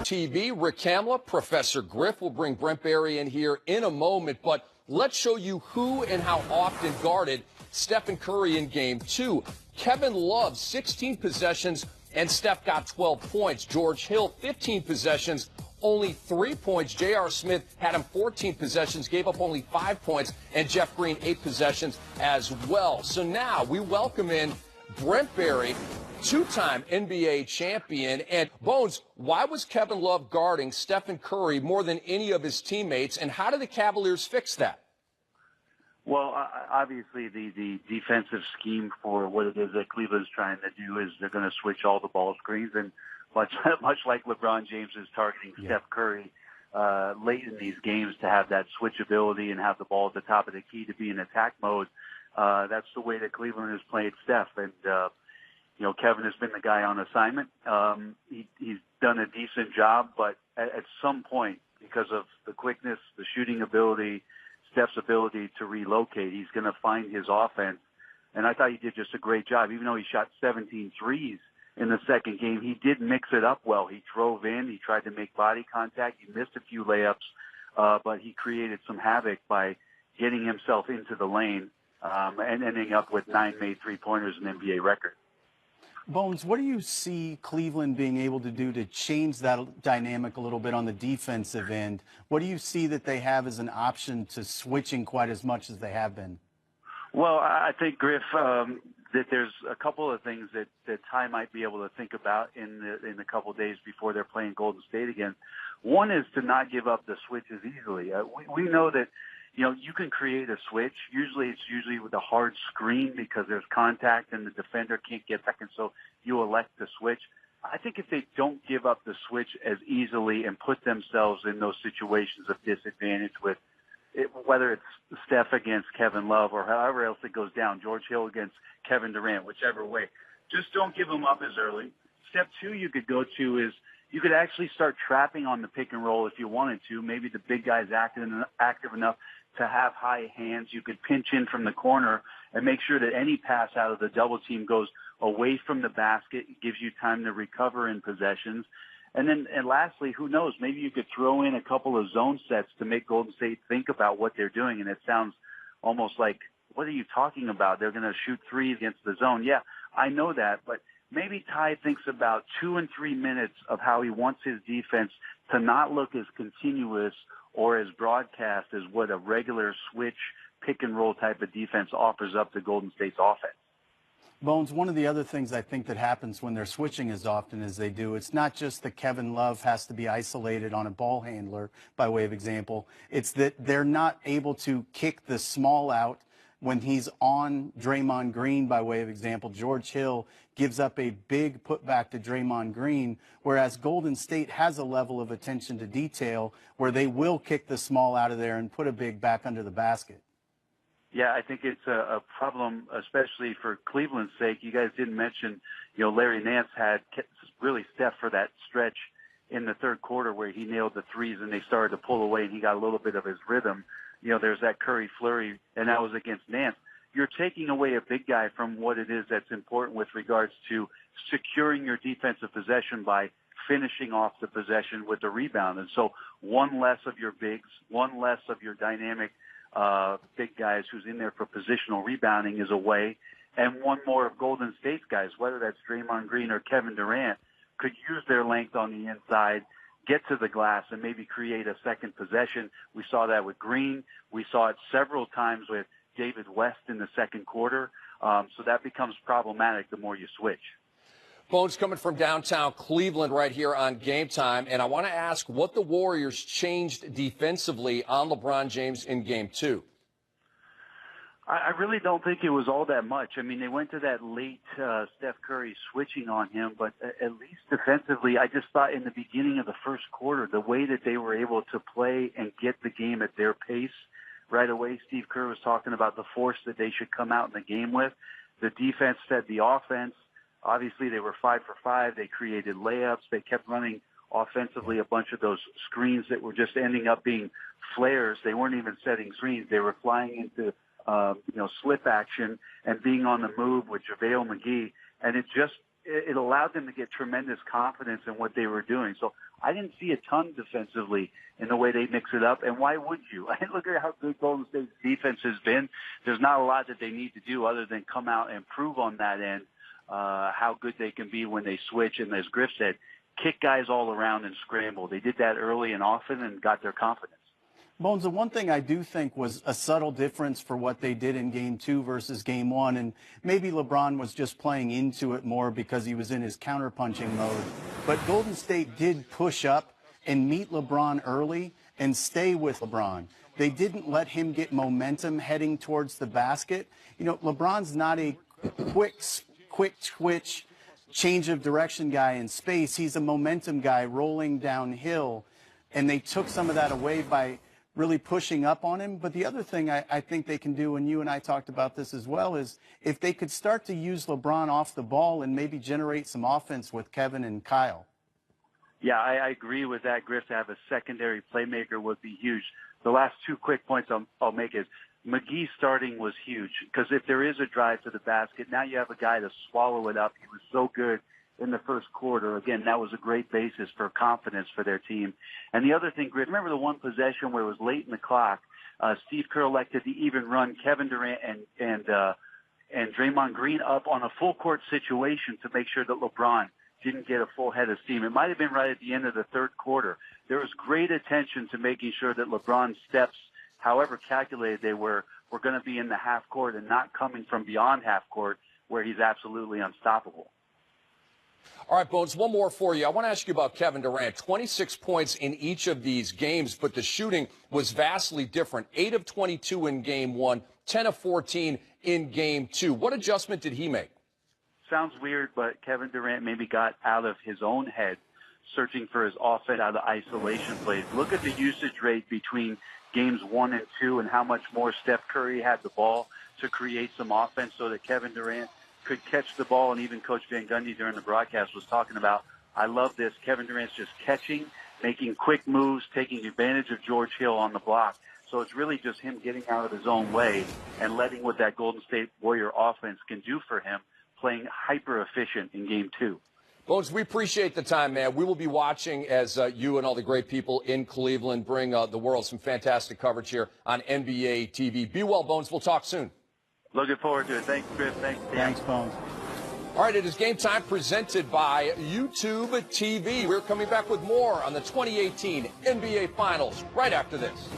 TV, Rick Kamla, Professor Griff will bring Brent Barry in here in a moment, but let's show you who and how often guarded Stephen Curry in Game 2. Kevin Love, 16 possessions, and Steph got 12 points. George Hill, 15 possessions, only 3 points. J.R. Smith had him 14 possessions, gave up only 5 points, and Jeff Green 8 possessions as well. So now we welcome in Brent Barry, two-time NBA champion. And Bones, why was Kevin Love guarding Stephen Curry more than any of his teammates, and how did the Cavaliers fix that? Well, obviously the defensive scheme for what it is that Cleveland's trying to do is they're going to switch all the ball screens, and much like LeBron James is targeting Steph Curry late in these games to have that switchability and have the ball at the top of the key to be in attack mode. That's the way that Cleveland has played Steph, and Kevin has been the guy on assignment. He's done a decent job, but at some point, because of the quickness, the shooting ability, Steph's ability to relocate, he's going to find his offense. And I thought he did just a great job. Even though he shot 17 threes in the second game, he did mix it up well. He drove in. He tried to make body contact. He missed a few layups, but he created some havoc by getting himself into the lane and ending up with 9 made three-pointers, an NBA record. Bones, what do you see Cleveland being able to do to change that dynamic a little bit on the defensive end? What do you see that they have as an option to switching quite as much as they have been? Well, I think, Griff, that there's a couple of things that Ty might be able to think about in the couple of days before they're playing Golden State again. One is to not give up the switches easily. We know that, you can create a switch. It's usually with a hard screen because there's contact and the defender can't get back, and so you elect the switch. I think if they don't give up the switch as easily and put themselves in those situations of disadvantage with it, whether it's Steph against Kevin Love or however else it goes down, George Hill against Kevin Durant, whichever way, just don't give them up as early. Step 2 you could go to is you could actually start trapping on the pick and roll if you wanted to. Maybe the big guy's active enough to have high hands. You could pinch in from the corner and make sure that any pass out of the double team goes away from the basket. It gives you time to recover in possessions. And lastly, who knows, maybe you could throw in a couple of zone sets to make Golden State think about what they're doing. And it sounds almost like, what are you talking about? They're going to shoot threes against the zone. Yeah, I know that, but maybe Ty thinks about 2 and 3 minutes of how he wants his defense to not look as continuous or as broadcast as what a regular switch pick and roll type of defense offers up to Golden State's offense. Bones, one of the other things I think that happens when they're switching as often as they do, it's not just that Kevin Love has to be isolated on a ball handler, by way of example. It's that they're not able to kick the small out when he's on Draymond Green, by way of example. George Hill gives up a big putback to Draymond Green, whereas Golden State has a level of attention to detail where they will kick the small out of there and put a big back under the basket. Yeah, I think it's a problem, especially for Cleveland's sake. You guys didn't mention, Larry Nance had really Steph for that stretch in the third quarter where he nailed the threes and they started to pull away and he got a little bit of his rhythm. There's that Curry flurry, and that was against Nance. You're taking away a big guy from what it is that's important with regards to securing your defensive possession by finishing off the possession with the rebound. And so one less of your bigs, one less of your dynamic big guys who's in there for positional rebounding is away, and one more of Golden State's guys, whether that's Draymond Green or Kevin Durant, could use their length on the inside, get to the glass, and maybe create a second possession. We saw that with Green. We saw it several times with David West in the second quarter. So that becomes problematic the more you switch. Bones coming from downtown Cleveland right here on Game Time, and I want to ask what the Warriors changed defensively on LeBron James in Game 2. I really don't think it was all that much. I mean, they went to that late Steph Curry switching on him, but at least defensively, I just thought in the beginning of the first quarter, the way that they were able to play and get the game at their pace right away. Steve Kerr was talking about the force that they should come out in the game with. The defense fed the offense. Obviously, they were 5 for 5. They created layups. They kept running offensively a bunch of those screens that were just ending up being flares. They weren't even setting screens. They were flying into slip action and being on the move with JaVale McGee. And it it allowed them to get tremendous confidence in what they were doing. So I didn't see a ton defensively in the way they mix it up. And why would you? I look at how good Golden State's defense has been. There's not a lot that they need to do other than come out and prove on that end how good they can be when they switch. And as Griff said, kick guys all around and scramble. They did that early and often and got their confidence. Bones, the one thing I do think was a subtle difference for what they did in Game 2 versus Game 1, and maybe LeBron was just playing into it more because he was in his counterpunching mode, but Golden State did push up and meet LeBron early and stay with LeBron. They didn't let him get momentum heading towards the basket. You know, LeBron's not a quick twitch, change of direction guy in space. He's a momentum guy rolling downhill, and they took some of that away by really pushing up on him. But the other thing I think they can do, and you and I talked about this as well, is if they could start to use LeBron off the ball and maybe generate some offense with Kevin and Kyle. Yeah, I agree with that, Griff. To have a secondary playmaker would be huge. The last two quick points I'll make is McGee starting was huge because if there is a drive to the basket, now you have a guy to swallow it up. He was so good in the first quarter. Again, that was a great basis for confidence for their team. And the other thing, Griff, remember the one possession where it was late in the clock? Steve Kerr elected to even run Kevin Durant and Draymond Green up on a full court situation to make sure that LeBron didn't get a full head of steam. It might have been right at the end of the third quarter. There was great attention to making sure that LeBron's steps, however calculated they were going to be in the half court and not coming from beyond half court where he's absolutely unstoppable. All right, Bones, one more for you. I want to ask you about Kevin Durant. 26 points in each of these games, but the shooting was vastly different. 8 of 22 in Game 1, 10 of 14 in Game 2. What adjustment did he make? Sounds weird, but Kevin Durant maybe got out of his own head searching for his offense out of isolation plays. Look at the usage rate between Games 1 and 2 and how much more Steph Curry had the ball to create some offense so that Kevin Durant could catch the ball. And even Coach Van Gundy during the broadcast was talking about, I love this. Kevin Durant's just catching, making quick moves, taking advantage of George Hill on the block. So it's really just him getting out of his own way and letting what that Golden State Warrior offense can do for him, playing hyper efficient in Game 2. Bones, we appreciate the time, man. We will be watching as you and all the great people in Cleveland bring the world some fantastic coverage here on NBA TV. Be well, Bones. We'll talk soon. Looking forward to it. Thanks, Chris. Thanks, Dan. Thanks, Bones. All right, it is Game Time presented by YouTube TV. We're coming back with more on the 2018 NBA Finals right after this.